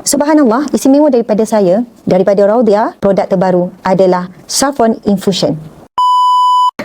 Subhanallah, istimewa daripada saya, daripada Raudhia, produk terbaru adalah Saffron Infusion.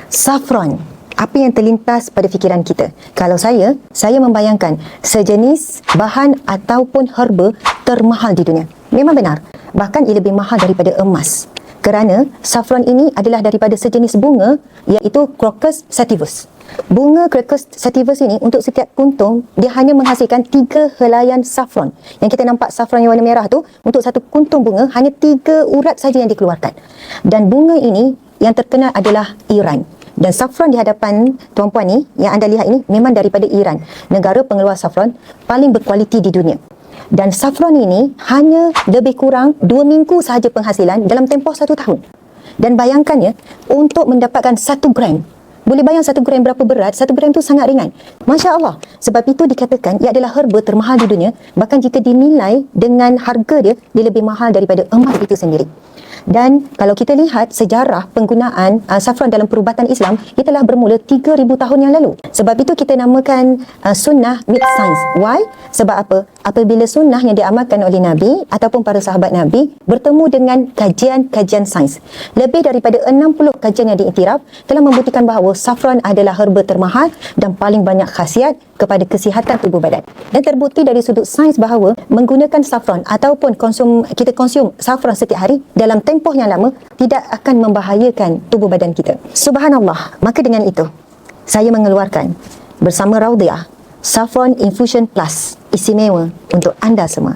Saffron, apa yang terlintas pada fikiran kita? Kalau saya membayangkan sejenis bahan ataupun herba termahal di dunia. Memang benar, bahkan ia lebih mahal daripada emas. Kerana saffron ini adalah daripada sejenis bunga, iaitu Crocus sativus. Bunga Crocus sativus ini, untuk setiap kuntung, dia hanya menghasilkan 3 helaian saffron. Yang kita nampak saffron yang warna merah tu, untuk satu kuntung bunga, hanya 3 urat saja yang dikeluarkan. Dan bunga ini, yang terkenal adalah Iran. Dan saffron di hadapan tuan-puan ni, yang anda lihat ini, memang daripada Iran. Negara pengeluar saffron paling berkualiti di dunia. Dan saffron ini hanya lebih kurang 2 minggu sahaja penghasilan dalam tempoh 1 tahun. Dan bayangkannya, untuk mendapatkan 1 gram. Boleh bayang 1 gram berapa berat? 1 gram tu sangat ringan. Masya Allah. Sebab itu dikatakan ia adalah herba termahal di dunia. Bahkan jika dinilai dengan harga dia lebih mahal daripada emas itu sendiri. Dan kalau kita lihat sejarah penggunaan saffron dalam perubatan Islam, ia telah bermula 3,000 tahun yang lalu. Sebab itu kita namakan sunnah meet science. Why? Sebab apa? Apabila sunnah yang diamalkan oleh Nabi ataupun para sahabat Nabi bertemu dengan kajian-kajian sains, lebih daripada 60 kajian yang diiktiraf telah membuktikan bahawa saffron adalah herba termahal dan paling banyak khasiat kepada kesihatan tubuh badan. Dan terbukti dari sudut sains bahawa menggunakan saffron ataupun kita konsum saffron setiap hari dalam tempoh yang lama tidak akan membahayakan tubuh badan kita. Subhanallah. Maka dengan itu, saya mengeluarkan bersama Raudhia Saffron Infusion Plus, istimewa untuk anda semua.